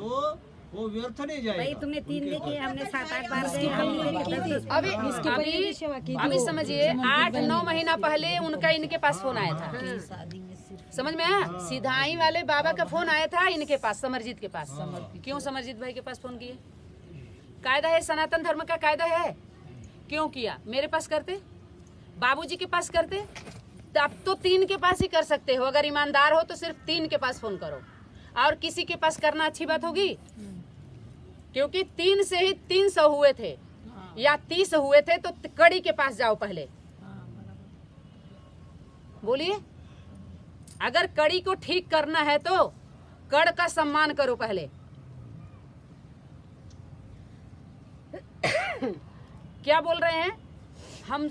तो वो व्यर्थ नहीं जाएगा। भाई तुमने 3 देखे, हमने 7-8 बार गए, हम अभी समझिए 8-9 महीना पहले उनका इनके पास फोन आया था, समझ में आया? सिधाई वाले बाबा का फोन आया था इनके पास, समरजीत के पास। क्यों समरजीत भाई के पास फोन किए? कायदा है, सनातन धर्म का कायदा है। क्यों किया? मेरे पास करते, बाबूजी के पास करते, अब तो 3 के पास ही कर सकते हो। अगर ईमानदार हो तो सिर्फ 3 के पास फोन करो, और किसी के पास करना अच्छी बात होगी? क्योंकि 3 से ही 300 हुए थे या 30 हुए थे, तो कड़ी के पास जाओ पहले। बोलिए, अगर कड़ी को ठीक करना है तो कड़ का सम्मान करो पहले। क्या बोल रहे हैं हम?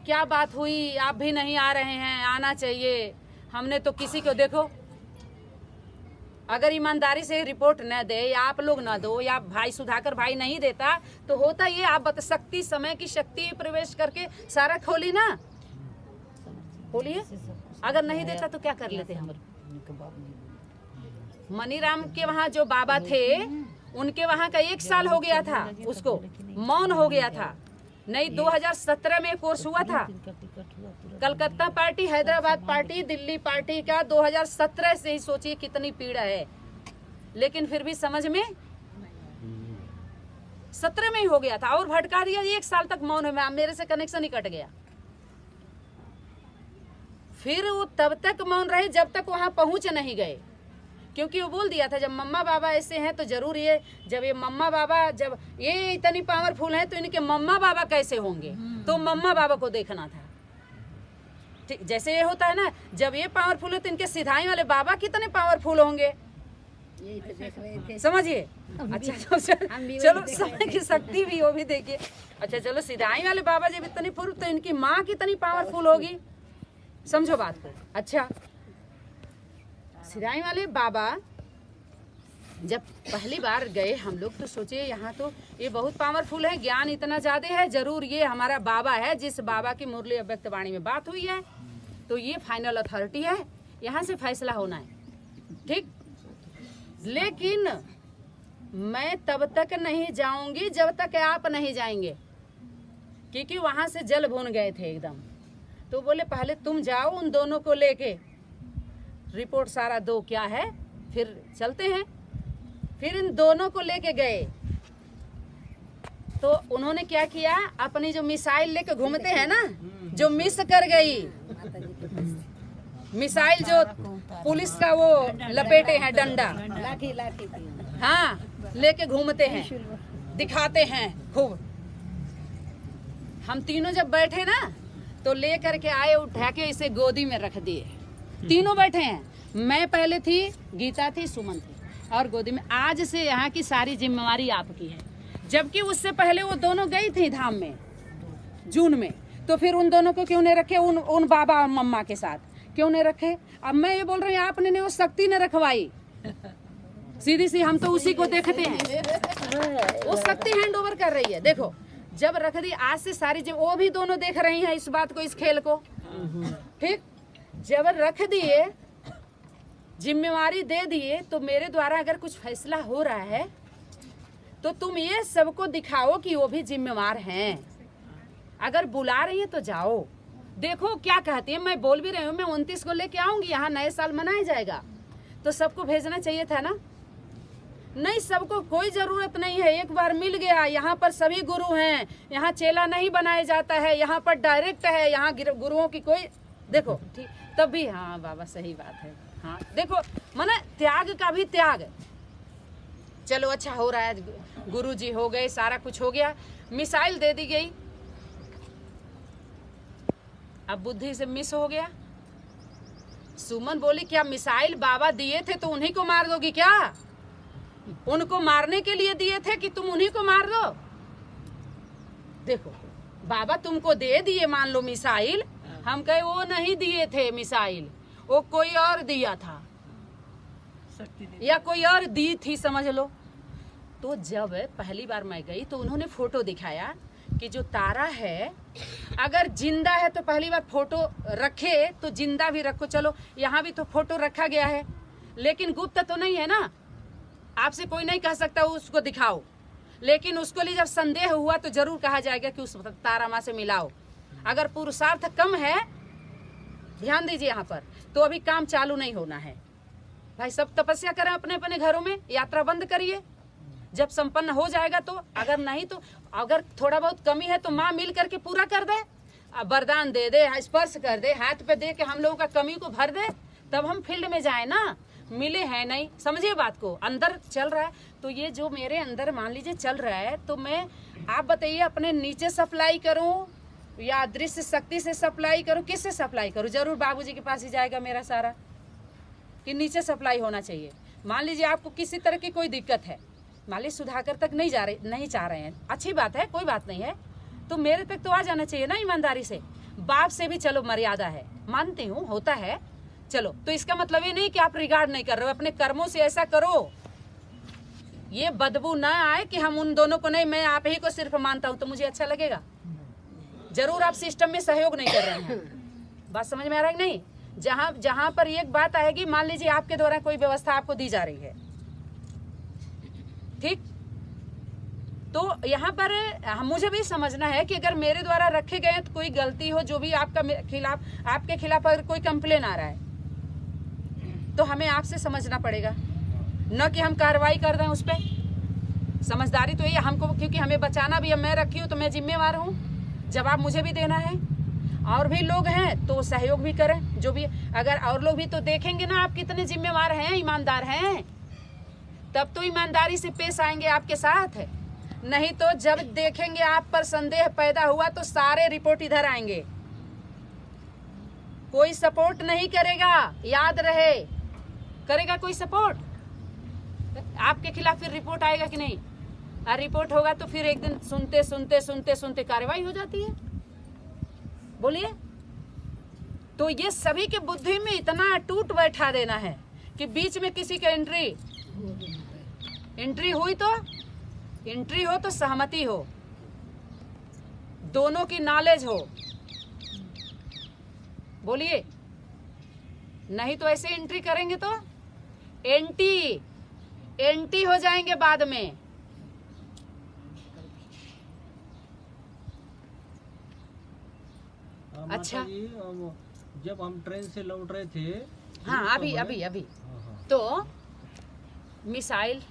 क्या बात हुई? आप भी नहीं आ रहे हैं, आना चाहिए। हमने तो किसी को, देखो, अगर ईमानदारी से रिपोर्ट न दे, या आप लोग न दो, या भाई सुधाकर भाई नहीं देता, तो होता ये, आप बता, शक्ति, समय की शक्ति प्रवेश करके सारा खोली ना, खोलिए। अगर नहीं देता तो क्या कर लेते हम? मनीराम के वहाँ जो बाबा थे, उनके वहाँ का 1 साल हो गया था, उसको मौन हो गया था। नहीं, 2017 में कोर्स हुआ था। Calcutta party, Hyderabad party, Delhi party का 2017 से ही सोचिए कितनी पीड़ा है। लेकिन फिर भी समझ में 17 में ही हो गया था, और भटका दिया। 1 साल तक मौन में, मेरे से कनेक्शन ही कट गया। फिर वो तब तक मौन रहे जब तक वहां पहुंच नहीं गए, क्योंकि वो बोल दिया था जब मम्मा बाबा ऐसे हैं तो जरूर ये, जब ये मम्मा बाबा, जब ये इतनी पावरफुल हैं तो इनके मम्मा बाबा कैसे होंगे, तो मम्मा बाबा को देखना था। ठीक, जैसे ये होता है ना, जब ये पावरफुल है तो इनके सिधाई वाले बाबा कितने पावरफुल होंगे, समझिए। अच्छा, चलो समय की शक्ति भी वो भी देखिए। अच्छा चलो, सिधाई वाले बाबा जब इतनी फुल, तो इनकी माँ कितनी पावरफुल होगी, समझो बात को। अच्छा, सिधाई वाले बाबा जब पहली बार गए हम लोग, तो सोचे यहाँ तो ये बहुत पावरफुल है, ज्ञान इतना ज़्यादा है, जरूर ये हमारा बाबा है। जिस बाबा की मुरली अव्यक्त वाणी में बात हुई है, तो ये फाइनल अथॉरिटी है, यहाँ से फैसला होना है, ठीक। लेकिन मैं तब तक नहीं जाऊंगी जब तक आप नहीं जाएंगे, क्योंकि वहाँ से जल भून गए थे एकदम। तो बोले पहले तुम जाओ, उन दोनों को लेके रिपोर्ट सारा दो क्या है, फिर चलते हैं। फिर इन दोनों को लेके गए, तो उन्होंने क्या किया, अपनी जो मिसाइल लेके घूमते हैं ना, जो मिस कर गई मिसाइल, जो पुलिस का वो लपेटे हैं डंडा, लाठी हाँ, लेके घूमते हैं, दिखाते हैं खूब। हम तीनों जब बैठे ना, तो ले करके आए, उठा के इसे गोदी में रख दिए। तीनों बैठे हैं, मैं पहले थी, गीता थी, सुमन थी, और गोदी में। आज से यहाँ की सारी जिम्मेवारी आपकी है। जबकि उससे पहले वो दोनों गई थी धाम में जून में, तो फिर उन दोनों को क्यों नहीं रखे, उन बाबा और मम्मा के साथ क्यों नहीं रखे? अब मैं ये बोल रही हूँ, आपने वो शक्ति ने रखवाई, सीधी सी, हम तो उसी को देखते हैं, वो शक्ति हैंड ओवर कर रही है। देखो, जब रख दी, आज से सारी, जब वो भी दोनों देख रही हैं इस बात को, इस खेल को, ठीक। जब रख दिए, जिम्मेवारी दे दिए, तो मेरे द्वारा अगर कुछ फैसला हो रहा है, तो तुम ये सबको दिखाओ कि वो भी जिम्मेवार हैं। अगर बुला रही है तो जाओ, देखो क्या कहती है। मैं बोल भी रही हूँ, मैं 29 को लेके आऊंगी, यहाँ नए साल मनाया जाएगा, तो सबको भेजना चाहिए था ना। नहीं, सबको कोई जरूरत नहीं है, एक बार मिल गया। यहाँ पर सभी गुरु हैं, यहाँ चेला नहीं बनाया जाता है, यहाँ पर डायरेक्ट है, यहाँ गुरुओं की कोई, देखो ठीक, तब भी, हाँ बाबा सही बात है, हाँ देखो, माना त्याग का भी त्याग। चलो अच्छा हो रहा है, गुरु जी हो गए, सारा कुछ हो गया, मिसाइल दे दी गई, अब बुद्धि से मिस हो गया। सुमन बोली क्या मिसाइल बाबा दिए थे तो उन्हीं को मार दोगी क्या? उनको मारने के लिए दिए थे कि तुम उन्हीं को मार दो? देखो, बाबा तुमको दे दिए, मान लो मिसाइल, हम कहे वो नहीं दिए थे मिसाइल, वो कोई और दिया था, या कोई और दी थी, समझ लो। तो जब पहली बार मैं गई तो उन्होंने फोटो दिखाया कि जो तारा है, अगर जिंदा है तो पहली बार फोटो रखे तो जिंदा भी रखो। चलो यहाँ भी तो फोटो रखा गया है, लेकिन गुप्त तो नहीं है ना, आपसे कोई नहीं कह सकता उसको दिखाओ, लेकिन उसको लिए जब संदेह हुआ तो जरूर कहा जाएगा कि उस तारा माँ से मिलाओ। अगर पुरुषार्थ कम है, ध्यान दीजिए यहाँ पर, तो अभी काम चालू नहीं होना है भाई। सब तपस्या करें अपने अपने घरों में, यात्रा बंद करिए। जब संपन्न हो जाएगा तो, अगर नहीं तो, अगर थोड़ा बहुत कमी है तो माँ मिल करके पूरा कर दे, वरदान दे दे, स्पर्श कर दे, हाथ पे दे के हम लोगों का कमी को भर दे, तब हम फील्ड में जाए ना। मिले हैं नहीं, समझिए बात को, अंदर चल रहा है। तो ये जो मेरे अंदर मान लीजिए चल रहा है, तो मैं, आप बताइए, अपने नीचे सप्लाई करूं या दृश्य शक्ति से सप्लाई करूं, किससे सप्लाई करूं? जरूर बाबूजी के पास ही जाएगा मेरा सारा, कि नीचे सप्लाई होना चाहिए। मान लीजिए आपको किसी तरह की कोई दिक्कत है, मान लीजिए सुधाकर तक नहीं चाह रहे हैं, अच्छी बात है, कोई बात नहीं है, तो मेरे तक तो आ जाना चाहिए ना ईमानदारी से। बाप से भी चलो मर्यादा है, मानती हूँ, होता है, चलो। तो इसका मतलब ये नहीं कि आप रिगार्ड नहीं कर रहे हो, अपने कर्मों से ऐसा करो ये बदबू ना आए कि हम उन दोनों को नहीं, मैं आप ही को सिर्फ मानता हूँ तो मुझे अच्छा लगेगा। जरूर आप सिस्टम में सहयोग नहीं कर रहे हैं। बात समझ में आ रहा है कि नहीं? जहां पर एक बात आएगी, मान लीजिए आपके द्वारा कोई व्यवस्था आपको दी जा रही है, ठीक, तो यहाँ पर मुझे भी समझना है कि अगर मेरे द्वारा रखे गए तो कोई गलती हो, जो भी आपके खिलाफ अगर कोई कंप्लेन आ रहा है तो हमें आपसे समझना पड़ेगा, न कि हम कार्रवाई कर रहे हैं उस पर। समझदारी तो ये हमको, क्योंकि हमें बचाना भी, अब मैं रखी हूँ तो मैं जिम्मेवार हूँ, जवाब मुझे भी देना है। और भी लोग हैं तो सहयोग भी करें, जो भी, अगर और लोग भी तो देखेंगे ना आप कितने जिम्मेवार हैं, ईमानदार हैं, तब तो ईमानदारी से पेश आएंगे आपके साथ। नहीं तो जब देखेंगे आप पर संदेह पैदा हुआ तो सारे रिपोर्ट इधर आएंगे, कोई सपोर्ट नहीं करेगा, याद रहे। करेगा कोई सपोर्ट? आपके खिलाफ फिर रिपोर्ट आएगा कि नहीं? और रिपोर्ट होगा तो फिर एक दिन सुनते सुनते सुनते सुनते कार्रवाई हो जाती है। बोलिए। तो ये सभी के बुद्धि में इतना टूट बैठा देना है कि बीच में किसी का एंट्री हुई तो, एंट्री हो तो सहमति हो, दोनों की नॉलेज हो। बोलिए। नहीं तो ऐसे एंट्री करेंगे तो एंटी हो जाएंगे बाद में। अच्छा जी, जब हम ट्रेन से लौट रहे थे, हाँ, अभी तो मिसाइल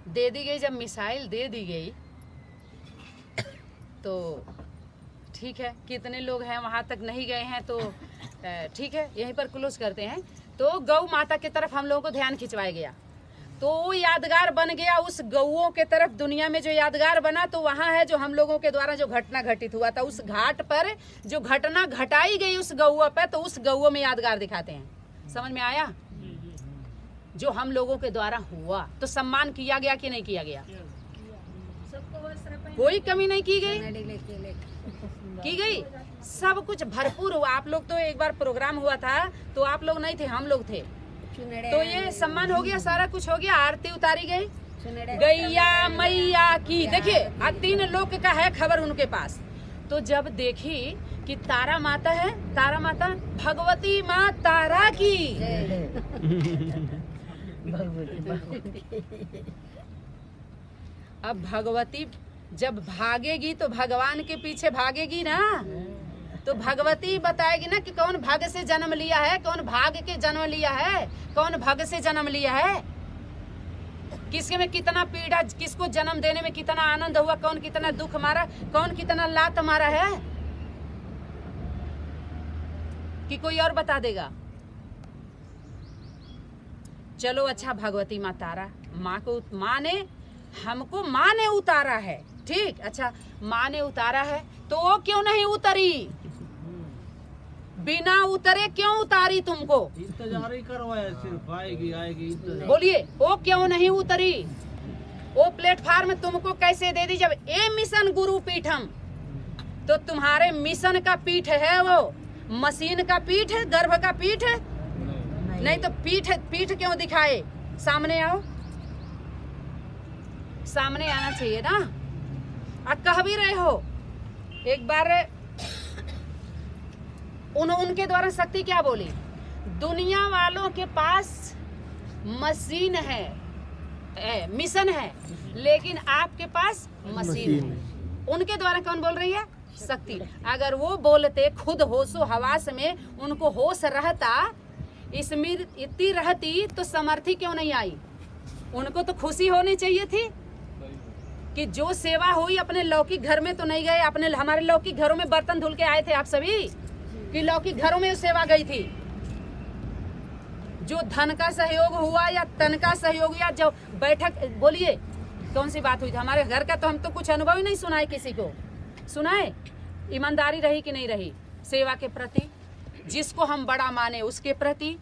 दे दी गई। जब मिसाइल दे दी गई तो ठीक है, कितने लोग हैं वहां तक नहीं गए हैं तो ठीक है, यहीं पर क्लोज करते हैं। तो गौ माता की तरफ हम लोगों को ध्यान खिंचवाया गया, तो वो यादगार बन गया। उस गौओं के तरफ दुनिया में जो यादगार बना, तो वहाँ है जो हम लोगों के द्वारा जो घटना घटित हुआ था, उस घाट पर जो घटना घटाई गई उस गौओं पर, तो उस गौओं में यादगार दिखाते हैं। समझ में आया? जो हम लोगों के द्वारा हुआ, तो सम्मान किया गया कि नहीं किया गया? कोई कमी नहीं की गई, सब कुछ भरपूर हुआ। आप लोग तो एक बार प्रोग्राम हुआ था तो आप लोग नहीं थे, हम लोग थे, तो ये सम्मान हो गया, सारा कुछ हो गया, आरती उतारी गई गैया मैया की। देखिए 3 लोग का है खबर उनके पास। तो जब देखी कि तारा माता है, तारा माता भगवती माँ तारा की अब भगवती जब भागेगी तो भगवान के पीछे भागेगी ना, तो भगवती बताएगी ना कि कौन भाग से जन्म लिया है, कौन भाग के जन्म लिया है, कौन भाग से जन्म लिया है, किसके में कितना पीड़ा, किसको जन्म देने में कितना आनंद हुआ, कौन कितना दुख मारा, कौन कितना लात मारा है, कि कोई और बता देगा? चलो अच्छा, भगवती माँ तारा, माँ ने हमको, माँ ने उतारा है, ठीक, अच्छा माँ ने उतारा है तो वो क्यों नहीं उतरी? बिना उतरे क्यों उतारी तुमको? इंतजार ही करवाया, सिर्फ आएगी इंतजार। बोलिए, वो क्यों नहीं उतरी? वो प्लेटफार्म तुमको कैसे दे दी? जब ए मिशन गुरु पीठम, तो तुम्हारे मिशन का पीठ है वो, मशीन का पीठ है, गर्भ का पीठ है? नहीं तो पीठ क्यों दिखाए? सामने आओ, सामने आना चाहिए ना। अब कह भी रहे हो, एक बार उनके द्वारा शक्ति क्या बोली? दुनिया वालों के पास मशीन है, मिशन है, लेकिन आपके पास मशीन है। उनके द्वारा कौन बोल रही है? शक्ति। अगर वो बोलते खुद होशो हवास में, उनको होश रहता, स्मृति रहती, तो समर्थी क्यों नहीं आई? उनको तो खुशी होनी चाहिए थी कि जो सेवा हुई अपने लौकिक घर में तो नहीं गए। अपने हमारे लौकिक घरों में बर्तन धुल के आए थे आप सभी, कि लौकिक घरों में सेवा गई थी। जो धन का सहयोग हुआ या तन का सहयोग या जो बैठक, बोलिए कौन सी बात हुई थी? हमारे घर का तो हम तो कुछ अनुभव ही नहीं सुनाए किसी को। सुनाए? ईमानदारी रही कि नहीं रही सेवा के प्रति, जिसको हम बड़ा माने उसके प्रति,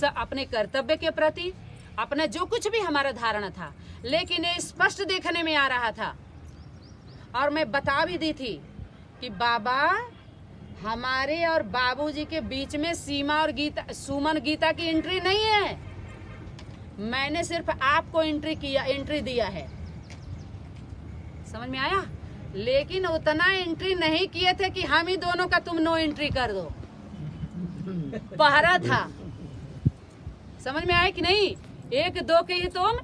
अपने कर्तव्य के प्रति, अपना जो कुछ भी हमारा धारणा था। लेकिन ये स्पष्ट देखने में आ रहा था, और मैं बता भी दी थी कि बाबा हमारे और बाबूजी के बीच में सीमा और गीता, सुमन गीता की एंट्री नहीं है। मैंने सिर्फ आपको एंट्री दिया है। समझ में आया? लेकिन उतना एंट्री नहीं किए थे कि हम ही दोनों का तुम नो एंट्री कर दो। पहरा था। समझ में आया कि नहीं? एक दो के ही तुम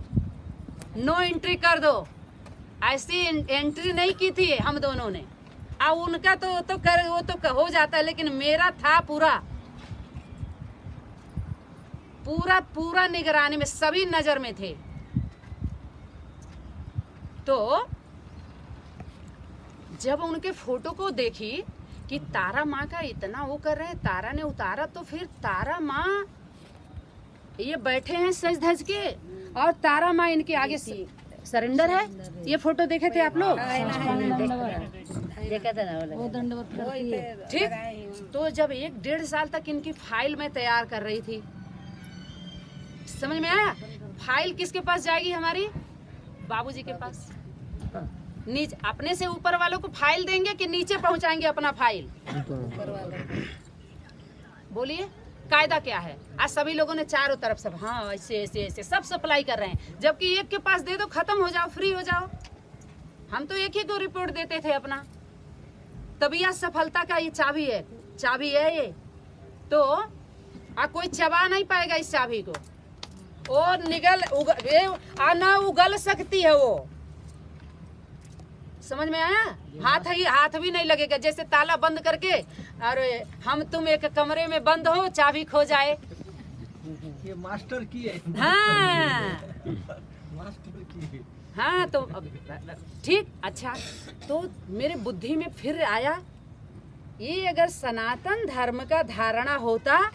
नो एंट्री कर दो, ऐसी एंट्री नहीं की थी हम दोनों ने। अब उनका तो वो तो हो जाता है, लेकिन मेरा था पूरा निगरानी में, सभी नजर में थे। तो जब उनके फोटो को देखी कि तारा माँ का इतना वो कर रहे हैं, तारा ने उतारा, तो फिर तारा माँ ये बैठे हैं सज धज के, और तारा माँ इनके आगे सरेंडर है। ये फोटो देखे थे आप लोग? देखा था ना वो दंडवत। ठीक। तो जब 1-1.5 साल तक इनकी फाइल मैं तैयार कर रही थी, समझ में आया? फाइल किसके पास जाएगी हमारी? बाबूजी के पास। नीचे अपने से ऊपर वालों को फाइल देंगे कि नीचे पहुंचाएंगे अपना फाइल? बोलिए कायदा क्या है? आज सभी लोगों ने चारों तरफ सब हाँ ऐसे ऐसे ऐसे सब सप्लाई कर रहे हैं, जबकि एक के पास दे दो, खत्म हो जाओ, फ्री हो जाओ। हम तो एक ही को रिपोर्ट देते थे अपना। तबीयत सफलता का ये चाबी है ये। तो कोई चबा नहीं पाएगा इस चाबी को। और ना उगल सकती है वो। समझ में आया? हाथ भी नहीं लगेगा। जैसे ताला बंद करके और हम तुम एक कमरे में बंद हो, चाबी खो जाए। ये मास्टर की है। हाँ मास्टर की है। हाँ, तो ठीक। अच्छा, तो मेरे बुद्धि में फिर आया, ये अगर सनातन धर्म का धारणा होता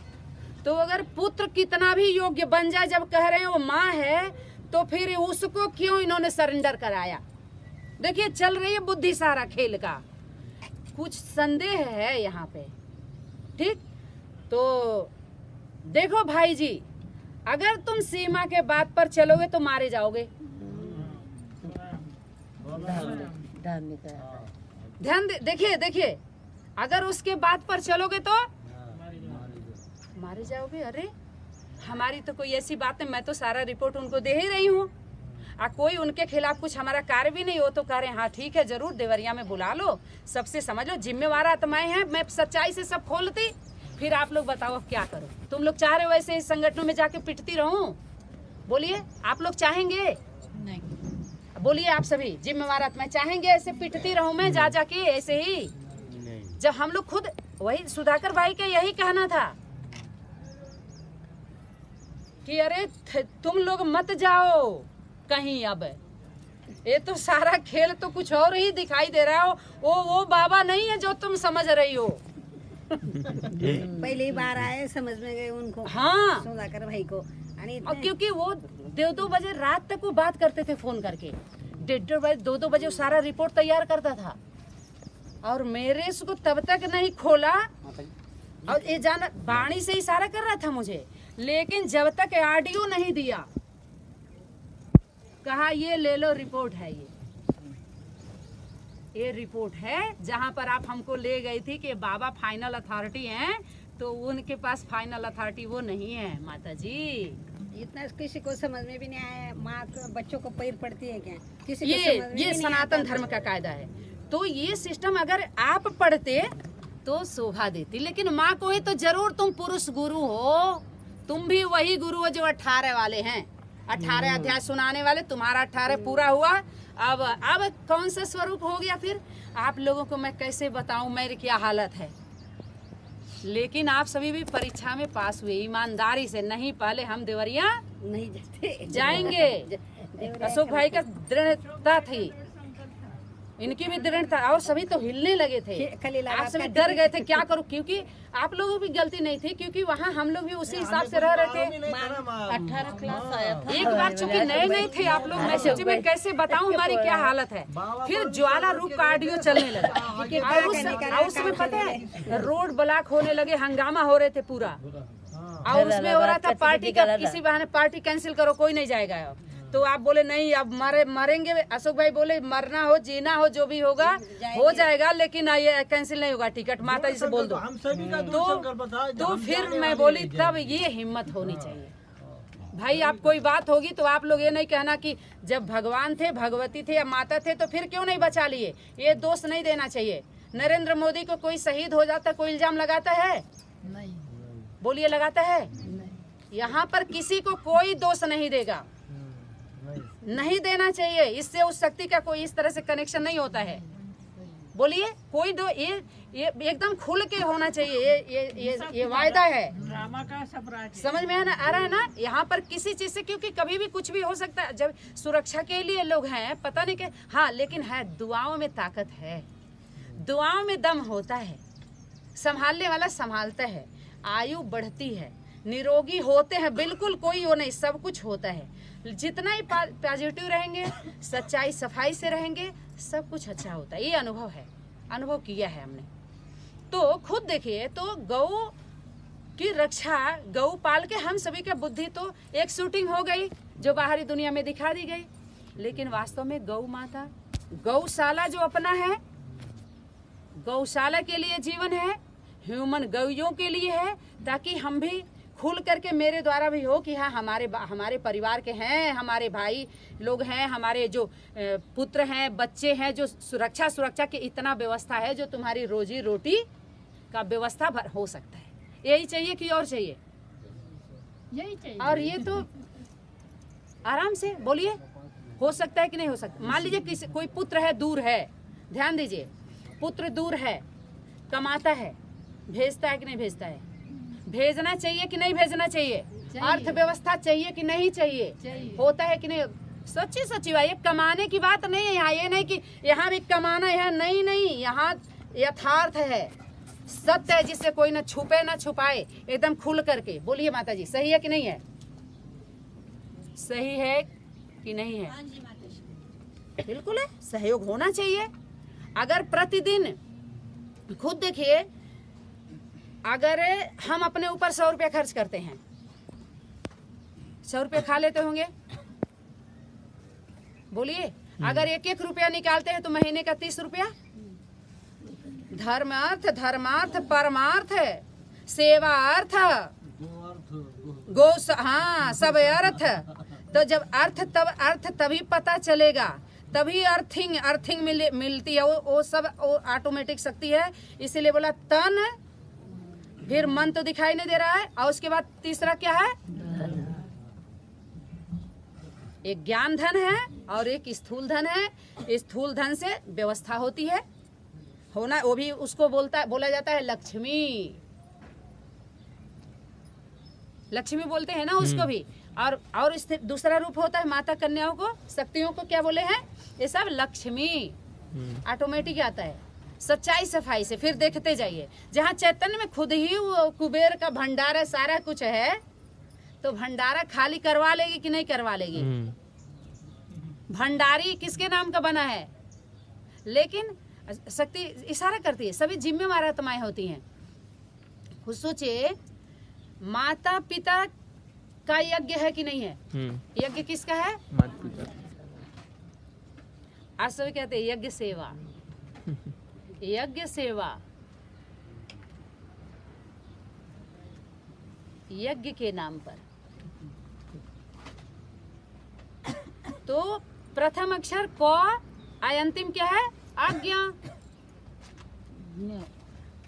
तो अगर पुत्र कितना भी योग्य बन जाए, जब कह रहे हैं वो माँ है, तो फिर उसको क्यों इन्होंने सरेंडर कराया? देखिए चल रही है बुद्धि सारा खेल का। कुछ संदेह है यहाँ पे। ठीक। तो देखो भाई जी, अगर तुम सीमा के बात पर चलोगे तो मारे जाओगे। ध्यान देखिए, अगर उसके बात पर चलोगे तो मारे जाओगे। अरे हमारी तो कोई ऐसी बात नहीं, मैं तो सारा रिपोर्ट उनको दे ही रही हूँ। कोई उनके खिलाफ कुछ हमारा कार्य भी नहीं हो तो कह रहे हाँ ठीक है, जरूर देवरिया में बुला लो, सबसे समझ लो, जिम्मेवार आत्माएं हैं। मैं सच्चाई से सब खोलती, फिर आप लोग बताओ अब क्या करो। तुम लोग चाह रहे हो ऐसे इस संगठनों में जाके पिटती रहूं? बोलिए, आप लोग चाहेंगे? नहीं। बोलिए आप सभी, जिम्मेवार आत्माएं चाहेंगे ऐसे पिटती रहूं मैं जा जाके ऐसे ही? जब हम लोग खुद, वही सुधाकर भाई का यही कहना था कि अरे तुम लोग मत जाओ कहीं। अब ये तो सारा खेल तो कुछ और ही दिखाई दे रहा हो। वो बाबा नहीं है जो तुम समझ रही हो। पहली बार आए, समझ में गए उनको। हाँ, सुधाकर भाई को। और क्योंकि वो 2-2 बजे रात तक वो बात करते थे फोन करके, 1:30 बजे 2-2 बजे वो सारा रिपोर्ट तैयार करता था, और मेरे इसको तब तक नहीं खोला। और ये जाना वाणी से इशारा कर रहा था मुझे, लेकिन जब तक ऑडियो नहीं दिया, कहा ये ले लो रिपोर्ट है, ये रिपोर्ट है जहां पर आप हमको ले गई थी कि बाबा फाइनल अथॉरिटी हैं, तो उनके पास फाइनल अथॉरिटी वो नहीं है माता जी। इतना किसी को समझ में भी नहीं आया। माँ बच्चों को पैर पड़ती है क्या? किसी को ये समझ में भी नहीं सनातन आता। धर्म का कायदा है। तो ये सिस्टम अगर आप पढ़ते तो शोभा देती, लेकिन माँ को ही तो जरूर तुम पुरुष गुरु हो, तुम भी वही गुरु हो जो 18 वाले हैं। 18 अध्याय सुनाने वाले, तुम्हारा 18 पूरा हुआ। अब कौन सा स्वरूप हो गया फिर? आप लोगों को मैं कैसे बताऊं मेरी क्या हालत है। लेकिन आप सभी भी परीक्षा में पास हुए ईमानदारी से। नहीं पहले हम देवरिया नहीं जाते, जाएंगे। अशोक भाई का दृढ़ता थी, इनकी भी दृढ़ता, और सभी तो हिलने लगे थे। आप सभी डर गए थे क्या करूं, क्योंकि आप लोगों की गलती नहीं थी, क्योंकि वहाँ हम लोग भी उसी हिसाब से रह रहे थे। 18 क्लास आया था। एक बार चूंकि नए थे आप लोग, मैं सोची मैं कैसे बताऊं हमारी क्या हालत है। फिर ज्वाला रूप का ऑडियो चलने लगा, और उस समय पता है रोड ब्लॉक होने लगे, हंगामा हो रहे थे पूरा। और उसमें हो रहा था पार्टी का, किसी बहाने पार्टी कैंसिल करो, कोई नहीं जाएगा। तो आप बोले नहीं अब मरेंगे। अशोक भाई बोले मरना हो जीना हो जो भी होगा हो जाएगा, लेकिन ये कैंसिल नहीं होगा टिकट, माता जी से बोल दो। तो फिर मैं बोली तब ये हिम्मत होनी चाहिए भाई। आप कोई बात होगी तो आप लोग ये नहीं कहना कि जब भगवान थे, भगवती थे या माता थे तो फिर क्यों नहीं बचा लिए। ये दोष नहीं देना चाहिए। नरेंद्र मोदी को कोई शहीद हो जाता कोई इल्जाम लगाता है? नहीं। बोलिए लगाता है? यहाँ पर किसी को कोई दोष नहीं देगा, नहीं देना चाहिए। इससे उस शक्ति का कोई इस तरह से कनेक्शन नहीं होता है। बोलिए कोई दो, ये एकदम खुल के होना चाहिए। ये वायदा है। ड्रामा का सब समझ में आ रहा है ना? यहाँ पर किसी चीज से, क्योंकि कभी भी कुछ भी हो सकता है। जब सुरक्षा के लिए लोग हैं, पता नहीं के, हाँ लेकिन है दुआओं में ताकत है, दुआओं में दम होता है, संभालने वाला संभालता है, आयु बढ़ती है, निरोगी होते हैं, बिल्कुल कोई वो नहीं, सब कुछ होता है। जितना ही पॉजिटिव रहेंगे, सच्चाई सफाई से रहेंगे, सब कुछ अच्छा होता है। ये अनुभव है, अनुभव किया है हमने। तो खुद देखिए, तो गौ की रक्षा, गौ पाल के हम सभी के बुद्धि तो एक शूटिंग हो गई जो बाहरी दुनिया में दिखा दी गई, लेकिन वास्तव में गौ माता, गौशाला जो अपना है, गौशाला के लिए जीवन है, ह्यूमन गौयों के लिए है, ताकि हम भी खुल करके मेरे द्वारा भी हो कि हाँ हमारे परिवार के हैं, हमारे भाई लोग हैं, हमारे जो पुत्र हैं, बच्चे हैं, जो सुरक्षा की इतना व्यवस्था है जो तुम्हारी रोजी रोटी का व्यवस्था हो सकता है। यही चाहिए कि और चाहिए? यही चाहिए। और ये तो आराम से बोलिए हो सकता है कि नहीं हो सकता। मान लीजिए कोई पुत्र है, दूर है, ध्यान दीजिए, पुत्र दूर है, कमाता है, भेजता है कि नहीं भेजता है? भेजना चाहिए कि नहीं भेजना चाहिए? अर्थव्यवस्था चाहिए कि नहीं चाहिए? होता है कि नहीं? सच्ची बात, ये कमाने की बात नहीं है यहाँ। ये नहीं कि यहाँ भी कमाना है, नहीं, यहाँ यथार्थ है, सत्य है, जिससे कोई ना छुपे ना छुपाए, एकदम खुल करके बोलिए। माता जी सही है कि नहीं है? सही है कि नहीं है? बिल्कुल है, सहयोग होना चाहिए। अगर प्रतिदिन खुद देखिए, अगर हम अपने ऊपर 100 रुपया खर्च करते हैं, 100 रुपया खा लेते होंगे, बोलिए। अगर 1-1 रुपया निकालते हैं तो महीने का 30 रुपया। धर्मार्थ परमार्थ, सेवा अर्थ, हाँ सब अर्थ। तो जब अर्थ तभी पता चलेगा, तभी अर्थिंग मिलती है। वो सब ऑटोमेटिक शक्ति है। इसीलिए बोला तन, फिर मन तो दिखाई नहीं दे रहा है, और उसके बाद तीसरा क्या है? एक ज्ञान धन है और एक स्थूल धन है। स्थूल धन से व्यवस्था होती है, होना, वो भी उसको बोला जाता है लक्ष्मी। लक्ष्मी बोलते हैं ना उसको भी। और दूसरा रूप होता है माता कन्याओं को, शक्तियों को क्या बोले हैं? ये सब लक्ष्मी ऑटोमेटिक आता है। सच्चाई सफाई से फिर देखते जाइए, जहाँ चैतन्य में खुद ही वो कुबेर का भंडारा सारा कुछ है, तो भंडारा खाली करवा लेगी कि नहीं करवा लेगी? भंडारी किसके नाम का बना है? लेकिन शक्ति इशारा करती है, सभी जिम्मेवार आत्माएं होती हैं। खुद सोचिए, माता पिता का यज्ञ है कि नहीं है? यज्ञ किसका है? आज सभी कहते हैं यज्ञ सेवा, यज्ञ सेवा, यज्ञ के नाम पर। तो प्रथम अक्षर क, अंतिम क्या है? आज्ञा।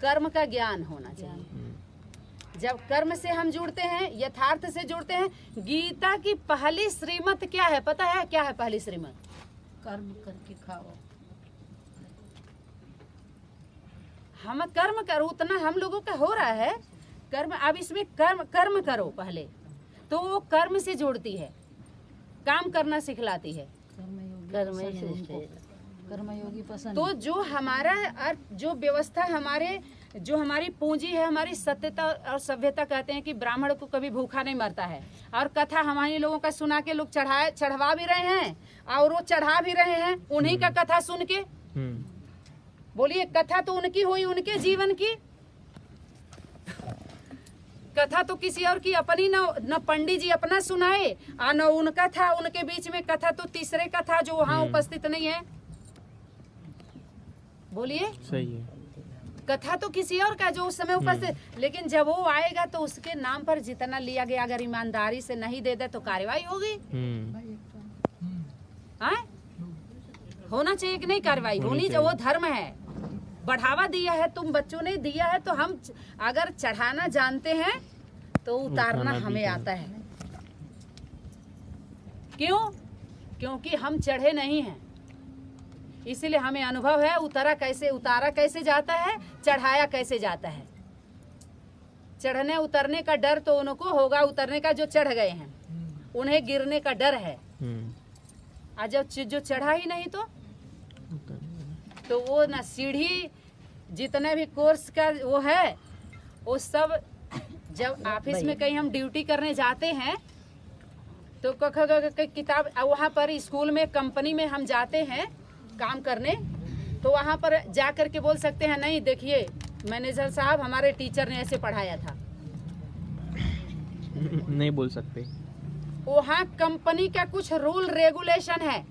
कर्म का ज्ञान होना चाहिए। जब कर्म से हम जुड़ते हैं, यथार्थ से जुड़ते हैं। गीता की पहली श्रीमत क्या है पता है? क्या है पहली श्रीमत? कर्म करके खाओ। हम कर्म करो, उतना हम लोगों का हो रहा है कर्म। अब इसमें कर्म करो पहले, तो वो कर्म से जोड़ती है, काम करना सिखलाती है। कर्मयोगी पसंद। तो जो हमारा अर्थ, जो व्यवस्था जो हमारी पूंजी है, हमारी सत्यता और सभ्यता, कहते हैं कि ब्राह्मण को कभी भूखा नहीं मरता है। और कथा हमारे लोगों का सुना के लोग चढ़वा भी रहे हैं और वो चढ़ा भी रहे हैं उन्हीं का कथा सुन के। बोलिए, कथा तो उनकी हुई, उनके जीवन की। कथा तो किसी और की अपनी न पंडित जी अपना सुनाए और न उनका था। उनके बीच में कथा तो तीसरे का था जो वहाँ उपस्थित नहीं है। बोलिए, सही है। कथा तो किसी और का जो उस समय उपस्थित। लेकिन जब वो आएगा तो उसके नाम पर जितना लिया गया, अगर ईमानदारी से नहीं दे दे तो कार्रवाई होगी। हाँ, होना चाहिए कि नहीं? कार्रवाई होनी चाहिए, वो धर्म है। बढ़ावा दिया है, तुम बच्चों ने दिया है, तो हम अगर चढ़ाना जानते हैं तो उतारना हमें आता है। क्यों? क्योंकि हम चढ़े नहीं हैं, इसीलिए हमें अनुभव है उतारा कैसे जाता है, चढ़ाया कैसे जाता है। चढ़ने उतरने का डर तो उनको होगा, उतरने का जो चढ़ गए हैं उन्हें गिरने का डर है। और जब जो चढ़ा ही नहीं तो वो ना सीढ़ी, जितने भी कोर्स का वो है, वो सब जब ऑफिस में कहीं हम ड्यूटी करने जाते हैं तो किताब, वहाँ पर स्कूल में, कंपनी में हम जाते हैं काम करने, तो वहाँ पर जा कर के बोल सकते हैं, नहीं देखिए मैनेजर साहब, हमारे टीचर ने ऐसे पढ़ाया था। नहीं बोल सकते। वहाँ कंपनी का कुछ रूल रेगुलेशन है,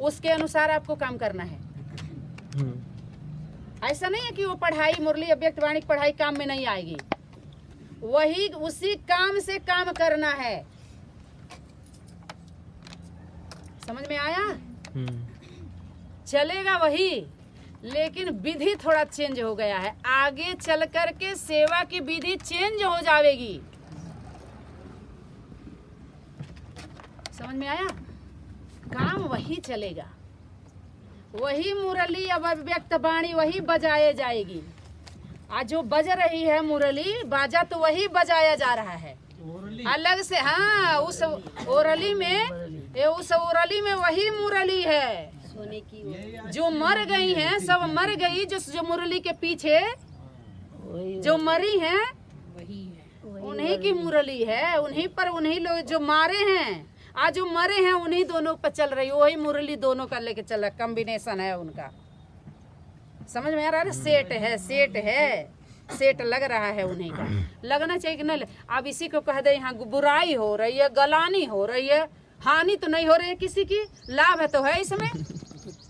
उसके अनुसार आपको काम करना है। ऐसा नहीं है कि वो पढ़ाई, मुरली अव्यक्त वाणी पढ़ाई काम में नहीं आएगी। वही उसी काम से काम करना है। समझ में आया? चलेगा वही, लेकिन विधि थोड़ा चेंज हो गया है। आगे चल कर के सेवा की विधि चेंज हो जाएगी। समझ में आया? काम वही चलेगा, वही मुरली अब अव्यक्त वाणी वही बजाए जाएगी। आज जो बज रही है मुरली, बाजा तो वही बजाया जा रहा है अलग से। हाँ, उस ओरली में वही मुरली है। सोने की जो मर गई हैं सब मर गई, जो मुरली के पीछे जो मरी हैं वही है। उन्हीं की मुरली है। उन्हीं पर, उन्हीं लोग जो मारे हैं, आज जो मरे हैं उन्हीं दोनों पर चल रही, वही मुरली दोनों का लेके चल रहा, कॉम्बिनेशन है उनका। समझ में आ रहा है? सेट लग रहा है उन्हीं का। लगना चाहिए कि नहीं? अब इसी को कह दे यहाँ बुराई हो रही है, गलानी हो रही है, हानि तो नहीं हो रही है किसी की, लाभ है तो है इसमें।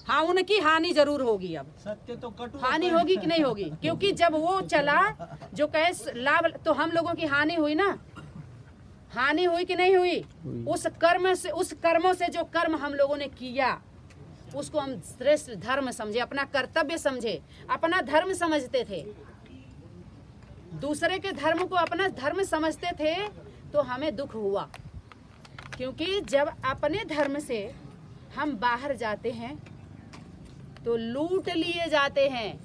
हाँ, उनकी हानि जरूर होगी। अब सत्य तो कटु हानि होगी कि नहीं होगी? क्योंकि जब वो चला जो कहे लाभ, तो हम लोगों की हानि हुई ना। हानि हुई कि नहीं हुई? उस कर्मों से जो कर्म हम लोगों ने किया उसको हम श्रेष्ठ धर्म समझे, अपना कर्तव्य समझे, अपना धर्म समझते थे। दूसरे के धर्म को अपना धर्म समझते थे तो हमें दुख हुआ। क्योंकि जब अपने धर्म से हम बाहर जाते हैं तो लूट लिए जाते हैं।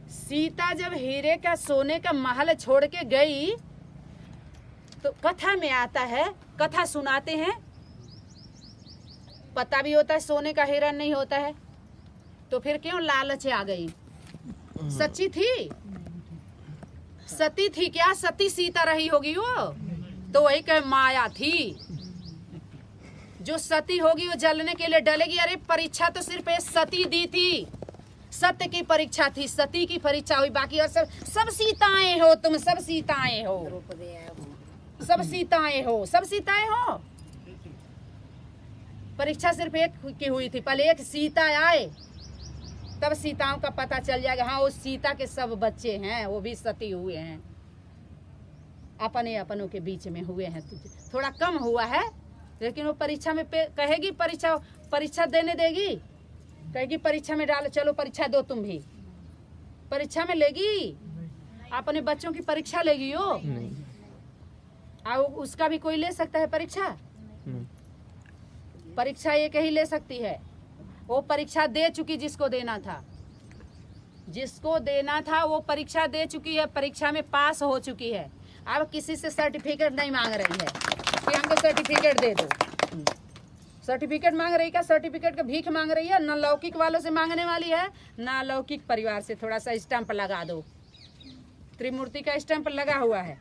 सीता जब हीरे का, सोने का महल छोड़ के गई तो कथा में आता है, कथा सुनाते हैं, पता भी होता है सोने का हीरा नहीं होता है, तो फिर क्यों लालच आ गई? सच्ची थी, सती थी क्या? सती सीता रही होगी वो, तो वही कहे माया थी। जो सती होगी वो जलने के लिए डलेगी। अरे परीक्षा तो सिर्फ एक सती दी थी, सत्य की परीक्षा थी, सती की परीक्षा हुई। बाकी और सब सीताएं हो, तुम सब सीताएं हो, सब सीताएं हो। परीक्षा सिर्फ एक की हुई थी, पहले एक सीता आए तब सीताओं का पता चल जाएगा। हाँ, वो सीता के सब बच्चे हैं, वो भी सती हुए हैं, अपनों के बीच में हुए हैं। थोड़ा कम हुआ है, लेकिन वो परीक्षा में कहेगी, परीक्षा देने देगी, कहेगी परीक्षा में डालो, चलो परीक्षा दो, तुम भी परीक्षा में लेगी। अपने बच्चों की परीक्षा लेगी हो? नहीं और उसका भी कोई ले सकता है परीक्षा? नहीं परीक्षा एक ही ले सकती है, वो परीक्षा दे चुकी जिसको देना था, जिसको देना था वो परीक्षा दे चुकी है, परीक्षा में पास हो चुकी है। अब किसी से सर्टिफिकेट नहीं मांग रही है कि हमको सर्टिफिकेट दे दो। सर्टिफिकेट मांग रही का सर्टिफिकेट का भीख मांग रही है, न लौकिक वालों से मांगने वाली है न लौकिक परिवार से। थोड़ा सा स्टैंप लगा दो, त्रिमूर्ति का स्टैंप लगा हुआ है।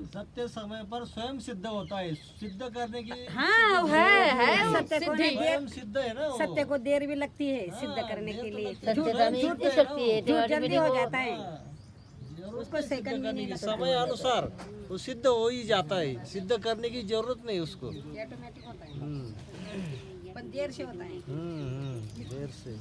सत्य समय पर स्वयं सिद्ध होता है, सिद्ध करने की हाँ है सत्य को सिद्धि। स्वयं सिद्ध है ना वो। सत्य को देर भी लगती है सिद्ध करने के लिए। झूठ भी सकती है झूठ जल्दी हो जाता है, जरूरत उसको नहीं सेकंड सिद्ध में करने नहीं की, लगता। समय अनुसार वो सिद्ध हो ही जाता है, सिद्ध करने की जरूरत नहीं उसको। ऑटोमेटिक होता है, पर देर से होता है। देर से।